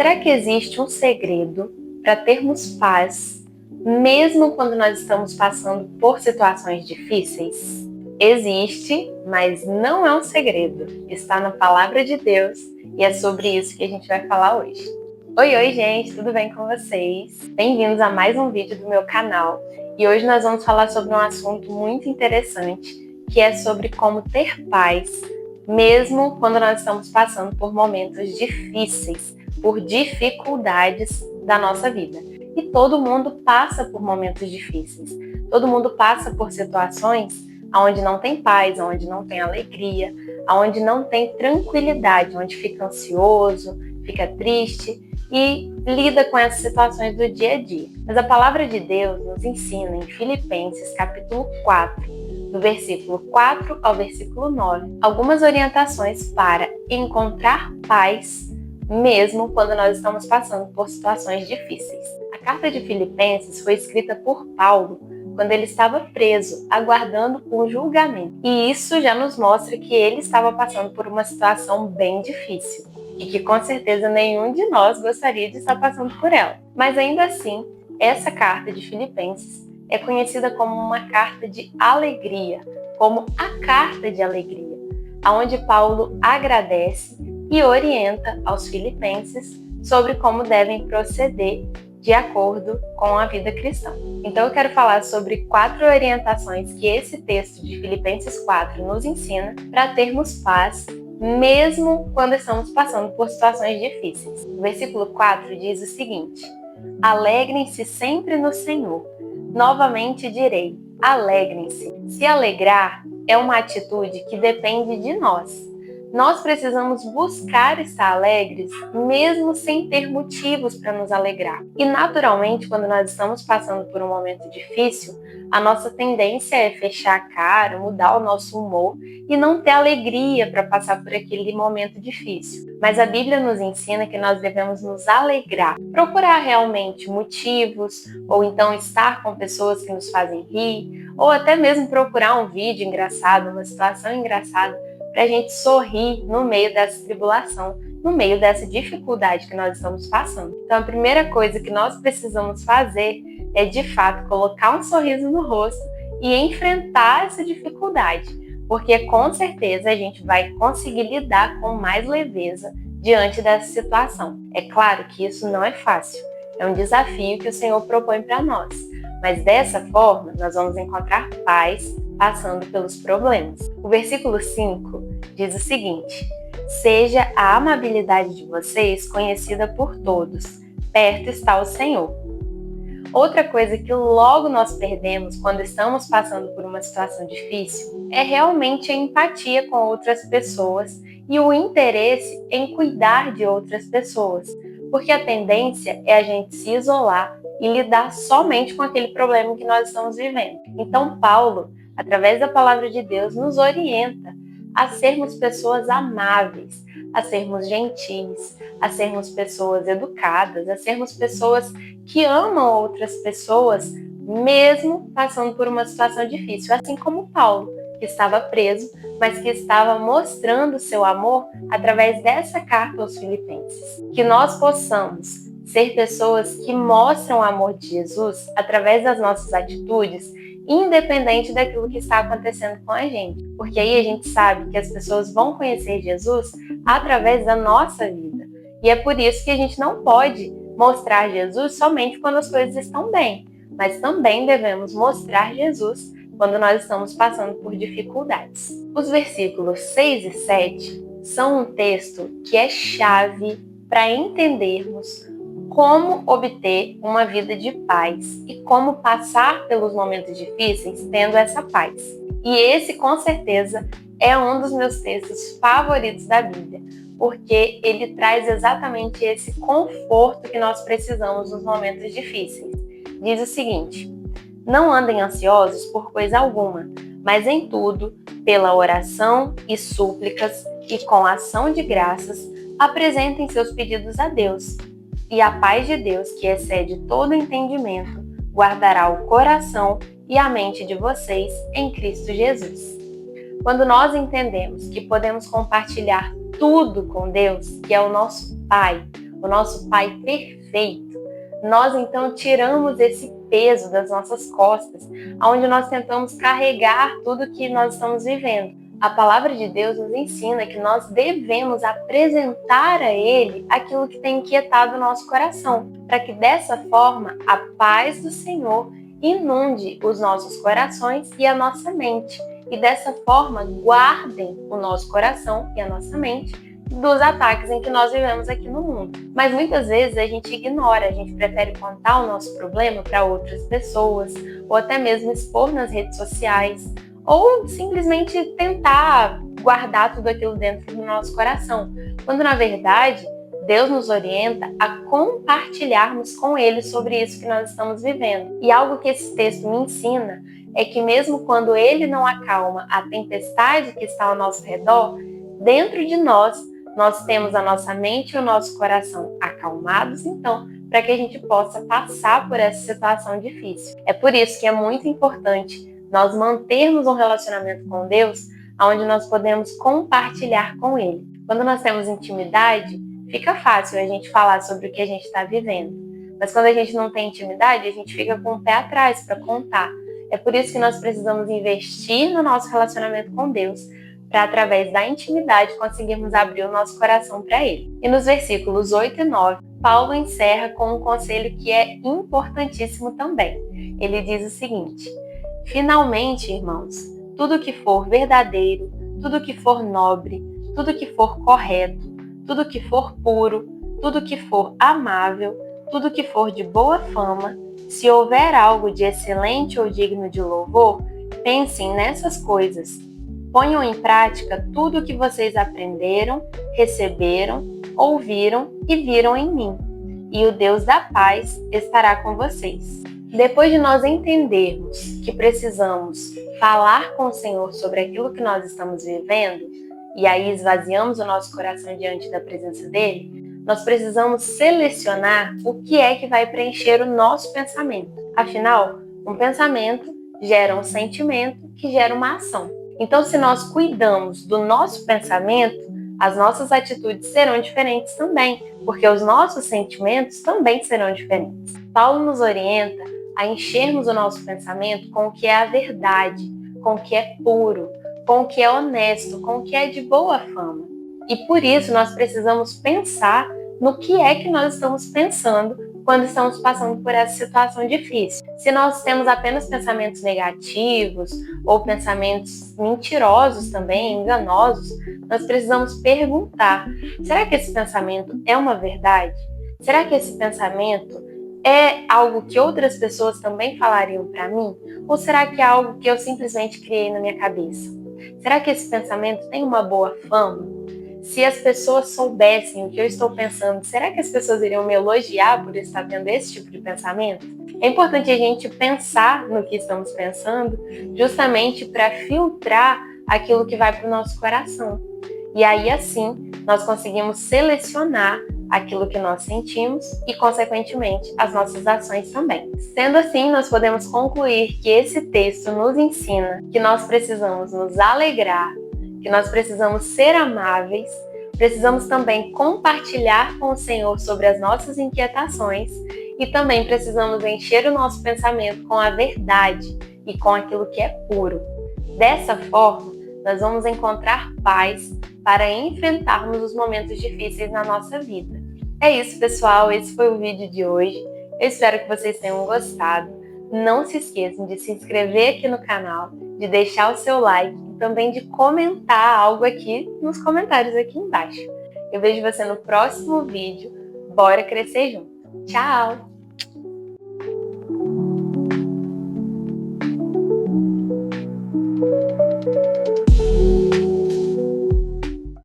Será que existe um segredo para termos paz, mesmo quando nós estamos passando por situações difíceis? Existe, mas não é um segredo. Está na palavra de Deus e é sobre isso que a gente vai falar hoje. Oi, gente, tudo bem com vocês? Bem-vindos a mais um vídeo do meu canal. E hoje nós vamos falar sobre um assunto muito interessante, que é sobre como ter paz, mesmo quando nós estamos passando por momentos difíceis, por dificuldades da nossa vida. E todo mundo passa por momentos difíceis. Todo mundo passa por situações onde não tem paz, onde não tem alegria, onde não tem tranquilidade, onde fica ansioso, fica triste e lida com essas situações do dia a dia. Mas a palavra de Deus nos ensina em Filipenses capítulo 4, do versículo 4 ao versículo 9, algumas orientações para encontrar paz mesmo quando nós estamos passando por situações difíceis. A carta de Filipenses foi escrita por Paulo quando ele estava preso, aguardando um julgamento. E isso já nos mostra que ele estava passando por uma situação bem difícil e que com certeza nenhum de nós gostaria de estar passando por ela. Mas ainda assim, essa carta de Filipenses é conhecida como uma carta de alegria, como a carta de alegria, onde Paulo agradece e orienta aos filipenses sobre como devem proceder de acordo com a vida cristã. Então eu quero falar sobre 4 orientações que esse texto de Filipenses 4 nos ensina para termos paz, mesmo quando estamos passando por situações difíceis. O versículo 4 diz o seguinte: alegrem-se sempre no Senhor. Novamente direi, alegrem-se. Se alegrar é uma atitude que depende de nós. Nós precisamos buscar estar alegres, mesmo sem ter motivos para nos alegrar. E naturalmente, quando nós estamos passando por um momento difícil, a nossa tendência é fechar a cara, mudar o nosso humor e não ter alegria para passar por aquele momento difícil. Mas a Bíblia nos ensina que nós devemos nos alegrar, procurar realmente motivos, ou então estar com pessoas que nos fazem rir, ou até mesmo procurar um vídeo engraçado, uma situação engraçada, para a gente sorrir no meio dessa tribulação, no meio dessa dificuldade que nós estamos passando. Então, a primeira coisa que nós precisamos fazer é, de fato, colocar um sorriso no rosto e enfrentar essa dificuldade, porque com certeza a gente vai conseguir lidar com mais leveza diante dessa situação. É claro que isso não é fácil, é um desafio que o Senhor propõe para nós, mas dessa forma nós vamos encontrar paz passando pelos problemas. O versículo 5 diz o seguinte: seja a amabilidade de vocês conhecida por todos, perto está o Senhor. Outra coisa que logo nós perdemos quando estamos passando por uma situação difícil é realmente a empatia com outras pessoas e o interesse em cuidar de outras pessoas, porque a tendência é a gente se isolar e lidar somente com aquele problema que nós estamos vivendo. Então, Paulo, através da palavra de Deus, nos orienta a sermos pessoas amáveis, a sermos gentis, a sermos pessoas educadas, a sermos pessoas que amam outras pessoas, mesmo passando por uma situação difícil, assim como Paulo, que estava preso, mas que estava mostrando seu amor através dessa carta aos Filipenses. Que nós possamos ser pessoas que mostram o amor de Jesus através das nossas atitudes, independente daquilo que está acontecendo com a gente. Porque aí a gente sabe que as pessoas vão conhecer Jesus através da nossa vida. E é por isso que a gente não pode mostrar Jesus somente quando as coisas estão bem, mas também devemos mostrar Jesus quando nós estamos passando por dificuldades. Os versículos 6 e 7 são um texto que é chave para entendermos como obter uma vida de paz e como passar pelos momentos difíceis tendo essa paz. E esse, com certeza, é um dos meus textos favoritos da Bíblia, porque ele traz exatamente esse conforto que nós precisamos nos momentos difíceis. Diz o seguinte: não andem ansiosos por coisa alguma, mas em tudo, pela oração e súplicas e com ação de graças, apresentem seus pedidos a Deus. E a paz de Deus, que excede todo entendimento, guardará o coração e a mente de vocês em Cristo Jesus. Quando nós entendemos que podemos compartilhar tudo com Deus, que é o nosso Pai, o nosso Pai perfeito, nós então tiramos esse peso das nossas costas, onde nós tentamos carregar tudo que nós estamos vivendo. A palavra de Deus nos ensina que nós devemos apresentar a Ele aquilo que tem inquietado o nosso coração, para que dessa forma a paz do Senhor inunde os nossos corações e a nossa mente, e dessa forma guardem o nosso coração e a nossa mente dos ataques em que nós vivemos aqui no mundo. Mas muitas vezes a gente ignora, a gente prefere contar o nosso problema para outras pessoas, ou até mesmo expor nas redes sociais, ou simplesmente tentar guardar tudo aquilo dentro do nosso coração, quando na verdade Deus nos orienta a compartilharmos com Ele sobre isso que nós estamos vivendo. E algo que esse texto me ensina é que mesmo quando Ele não acalma a tempestade que está ao nosso redor, dentro de nós temos a nossa mente e o nosso coração acalmados, então, para que a gente possa passar por essa situação difícil. É por isso que é muito importante nós mantermos um relacionamento com Deus, onde nós podemos compartilhar com Ele. Quando nós temos intimidade, fica fácil a gente falar sobre o que a gente está vivendo. Mas quando a gente não tem intimidade, a gente fica com o pé atrás para contar. É por isso que nós precisamos investir no nosso relacionamento com Deus, para através da intimidade conseguirmos abrir o nosso coração para Ele. E nos versículos 8 e 9, Paulo encerra com um conselho que é importantíssimo também. Ele diz o seguinte: finalmente, irmãos, tudo que for verdadeiro, tudo que for nobre, tudo que for correto, tudo que for puro, tudo que for amável, tudo que for de boa fama, se houver algo de excelente ou digno de louvor, pensem nessas coisas. Ponham em prática tudo o que vocês aprenderam, receberam, ouviram e viram em mim, e o Deus da paz estará com vocês. Depois de nós entendermos que precisamos falar com o Senhor sobre aquilo que nós estamos vivendo, e aí esvaziamos o nosso coração diante da presença dele, nós precisamos selecionar o que é que vai preencher o nosso pensamento. Afinal, um pensamento gera um sentimento que gera uma ação. Então, se nós cuidamos do nosso pensamento, as nossas atitudes serão diferentes também, porque os nossos sentimentos também serão diferentes. Paulo nos orienta a enchermos o nosso pensamento com o que é a verdade, com o que é puro, com o que é honesto, com o que é de boa fama. E por isso nós precisamos pensar no que é que nós estamos pensando quando estamos passando por essa situação difícil. Se nós temos apenas pensamentos negativos ou pensamentos mentirosos também, enganosos, nós precisamos perguntar: será que esse pensamento é uma verdade? Será que esse pensamento é algo que outras pessoas também falariam para mim? Ou será que é algo que eu simplesmente criei na minha cabeça? Será que esse pensamento tem uma boa fama? Se as pessoas soubessem o que eu estou pensando, será que as pessoas iriam me elogiar por estar tendo esse tipo de pensamento? É importante a gente pensar no que estamos pensando, justamente para filtrar aquilo que vai para o nosso coração. E aí, assim, nós conseguimos selecionar aquilo que nós sentimos e, consequentemente, as nossas ações também. Sendo assim, nós podemos concluir que esse texto nos ensina que nós precisamos nos alegrar, que nós precisamos ser amáveis, precisamos também compartilhar com o Senhor sobre as nossas inquietações e também precisamos encher o nosso pensamento com a verdade e com aquilo que é puro. Dessa forma, nós vamos encontrar paz para enfrentarmos os momentos difíceis na nossa vida. É isso, pessoal. Esse foi o vídeo de hoje. Eu espero que vocês tenham gostado. Não se esqueçam de se inscrever aqui no canal, de deixar o seu like e também de comentar algo aqui nos comentários aqui embaixo. Eu vejo você no próximo vídeo. Bora crescer junto. Tchau!